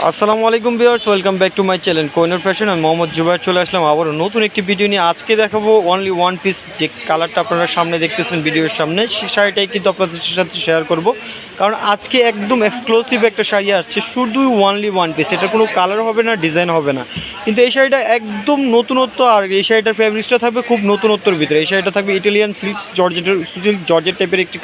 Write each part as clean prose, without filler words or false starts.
আসসালামু আলাইকুম viewers, welcome back to my channel Kohinoor fashion. আমি মোহাম্মদ জুবায়ের চলে আসলাম আবারও নতুন একটি ভিডিও নিয়ে। আজকে দেখাবো অনলি ওয়ান পিস, যে কালারটা আপনারা সামনে দেখতেছেন ভিডিওর সামনে, সেই শাড়িটাই কিন্তু আপনাদের সাথে শেয়ার করব। কারণ আজকে একদম এক্সক্লুসিভ একটা শাড়ি আসছে, শুধুই অনলি ওয়ান পিস। এটা কোনো কালার হবে না, ডিজাইন হবে না, কিন্তু এই শাড়িটা একদম নতুনত্ব। আর এই শাড়িটার ফেব্রিক্সটা থাকবে খুব নতুনত্বর ভিতরে। এই শাড়িটা থাকবে ইটালিয়ান সিল্ক জর্জেট টাইপের একটি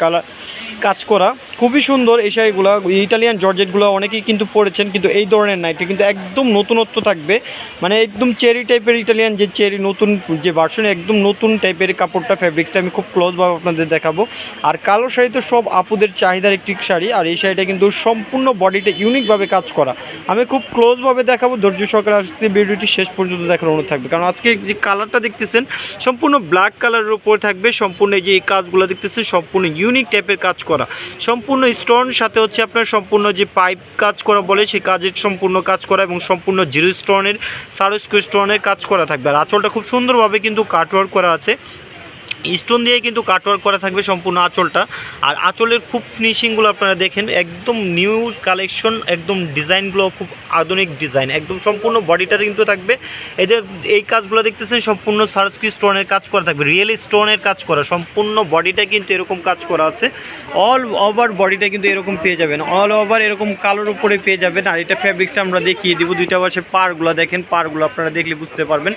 কাজ করা, খুবই সুন্দর এই শাড়িগুলো। ইটালিয়ান জর্জেটগুলো অনেকেই কিন্তু পরেছেন, কিন্তু এই ধরনের না, এটা কিন্তু একদম নতুনত্ব থাকবে। মানে একদম চেরি টাইপের, ইটালিয়ান যে চেরি নতুন যে ভার্সন, একদম নতুন টাইপের কাপড়টা, ফ্যাব্রিক্সটা আমি খুব ক্লোজভাবে আপনাদের দেখাবো। আর কালো শাড়ি তো সব আপুদের চাহিদার একটি শাড়ি, আর এই শাড়িটা কিন্তু সম্পূর্ণ বডিটা ইউনিকভাবে কাজ করা। আমি খুব ক্লোজভাবে দেখাবো, ধৈর্য সহকারে আসতে ভিডিওটি শেষ পর্যন্ত দেখার অনুরোধ থাকবে। কারণ আজকে যে কালারটা দেখতেছেন সম্পূর্ণ ব্ল্যাক কালারের উপর থাকবে। সম্পূর্ণ এই যে এই কাজগুলো দেখতেছেন সম্পূর্ণ ইউনিক টাইপের কাজ করা, সম্পূর্ণ স্টোন, সাথে হচ্ছে আপনার সম্পূর্ণ যে পাইপ কাজ করা বলে সেই কাজের সম্পূর্ণ কাজ করা, এবং সম্পূর্ণ জিরো স্টোনের সারস্কো স্টোনের কাজ করা থাকবে। আর আঁচলটা খুব সুন্দরভাবে কিন্তু কাটওয়ার্ক করা আছে, স্টোন দিয়ে কিন্তু কাটওয়ার্ক করা থাকবে সম্পূর্ণ আঁচলটা। আর আঁচলের খুব ফিনিশিংগুলো আপনারা দেখেন, একদম নিউ কালেকশন, একদম ডিজাইনগুলো খুব আধুনিক ডিজাইন, একদম সম্পূর্ণ বডিটাতে কিন্তু থাকবে এদের এই কাজগুলো দেখতেছেন সম্পূর্ণ সারস্কি স্টোনের কাজ করা থাকবে, রিয়েল স্টোনের কাজ করা। সম্পূর্ণ বডিটা কিন্তু এরকম কাজ করা আছে, অল ওভার বডিটা কিন্তু এরকম পেয়ে যাবেন, অল ওভার এরকম কালোর উপরে পেয়ে যাবেন। আর এটা ফ্যাব্রিক্সটা আমরা দেখিয়ে দিব, দুইটা পাশে পাড়গুলো দেখেন, পাড়গুলো আপনারা দেখলে বুঝতে পারবেন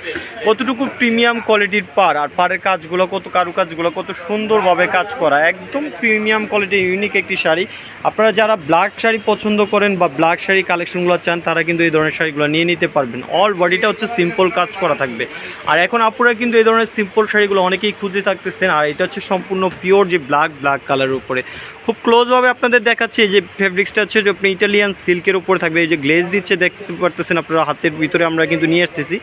কতটুকু প্রিমিয়াম কোয়ালিটির পাড়। আর পাড়ের কাজগুলো কত, কারুকাজগুলো কত সুন্দরভাবে কাজ করা, একদম প্রিমিয়াম কোয়ালিটি ইউনিক একটি শাড়ি। আপনারা যারা ব্ল্যাক শাড়ি পছন্দ করেন বা ব্ল্যাক শাড়ি কালেকশনগুলো চান, তারা কিন্তু এই ধরনের শাড়িগুলো নিয়ে নিতে পারবেন। অল বডিটা হচ্ছে সিম্পল কাজ করা থাকবে। আর এখন আপনারা কিন্তু এই ধরনের সিম্পল শাড়িগুলো অনেকেই খুঁজে থাকতেছেন। আর এটা হচ্ছে সম্পূর্ণ পিওর যে ব্ল্যাক কালারের উপরে। খুব ক্লোজভাবে আপনাদের দেখাচ্ছে যে ফেব্রিক্সটা হচ্ছে যে আপনি ইটালিয়ান সিল্কের উপরে থাকবে। এই যে গ্লেজ দিচ্ছে দেখতে পারতেছেন আপনারা, হাতের ভিতরে আমরা কিন্তু নিয়ে আসতেছি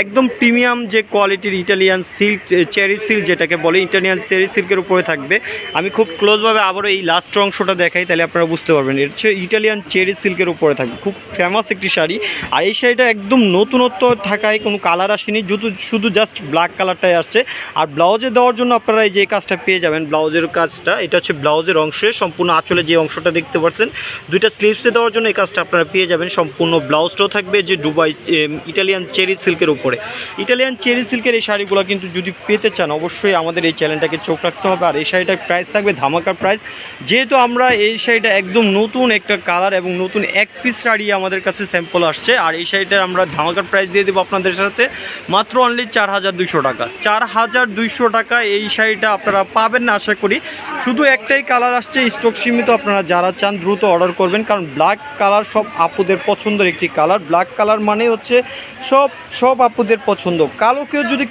একদম প্রিমিয়াম যে কোয়ালিটির ইটালিয়ান সিল্ক, চেরি সিল্ক যেটাকে বলে, ইটালিয়ান চেরি সিল্কের উপরে থাকবে। আমি খুব ক্লোজভাবে আবারও এই লাস্ট অংশটা দেখাই, তাহলে আপনারা বুঝতে পারবেন। এটা হচ্ছে ইটালিয়ান চেরি সিল্কের উপরে থাকবে, খুব ফেমাস একটি শাড়ি। আর এই শাড়িটা একদম নতুনত্ব থাকায় কোনো কালার আসেনি, শুধু জাস্ট ব্ল্যাক কালারটাই আসছে। আর ব্লাউজে দেওয়ার জন্য আপনারা এই যে কাজটা পেয়ে যাবেন, ব্লাউজের কাজটা, এটা হচ্ছে ব্লাউজের অংশে সম্পূর্ণ আঁচলে যে অংশটা দেখতে পাচ্ছেন, দুইটা স্লিভসে দেওয়ার জন্য এই কাজটা আপনারা পেয়ে যাবেন। সম্পূর্ণ ব্লাউজটাও থাকবে যে দুবাই ইটালিয়ান চেরি সিল্কের উপরে। ইটালিয়ান চেরি সিল্কের এই শাড়িগুলো কিন্তু যদি পেতে চান, অবশ্যই আমাদের এই চ্যানেলটাকে চোখ রাখতে হবে। আর এই শাড়িটার প্রাইস থাকবে ধামাকার প্রাইস, যেহেতু আমরা এই শাড়িটা একদম নতুন একটা কালার এবং নতুন এক পিস শাড়ি আমাদের কাছে স্যাম্পল আসছে। আর এই শাড়িটার আমরা ধামাকার প্রাইস দিয়ে দেবো আপনাদের সাথে মাত্র অনলি 4200 টাকা। 4200 টাকা এই শাড়িটা আপনারা পাবেন না আশা করি। শুধু একটাই কালার আসছে, স্টক সীমিত। আপনারা যারা চান দ্রুত অর্ডার করবেন, কারণ ব্ল্যাক কালার সব আপুদের পছন্দের একটি কালার। ব্ল্যাক কালার মানে হচ্ছে সব আপুদের পছন্দ। কালোতেও যদি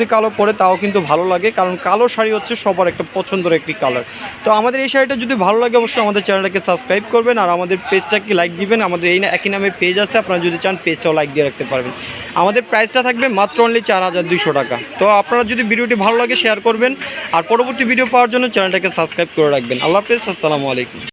কালো পরে তাও কিন্তু ভালো লাগে, কারণ কালো শাড়ি হচ্ছে সবার একটা পছন্দের একটি কালার। তো আমাদের এই শাড়িটা যদি ভালো লাগে, অবশ্যই আমাদের চ্যানেলটাকে সাবস্ক্রাইব করবেন আর আমাদের পেজটাকে লাইক দিবেন। আমাদের এই একই নামে পেজ আছে, আপনারা যদি চান পেজটাও লাইক দিয়ে রাখতে পারবেন। আমাদের প্রাইসটা থাকবে মাত্র অনলি 4200 টাকা। তো আপনারা যদি ভিডিওটি ভালো লাগে শেয়ার করবেন, আর পরবর্তী ভিডিও পাওয়ার জন্য চ্যানেলটাকে সাবস্ক্রাইব করে রাখবেন। আল্লাহ হাফেজ, আসসালামু আলাইকুম।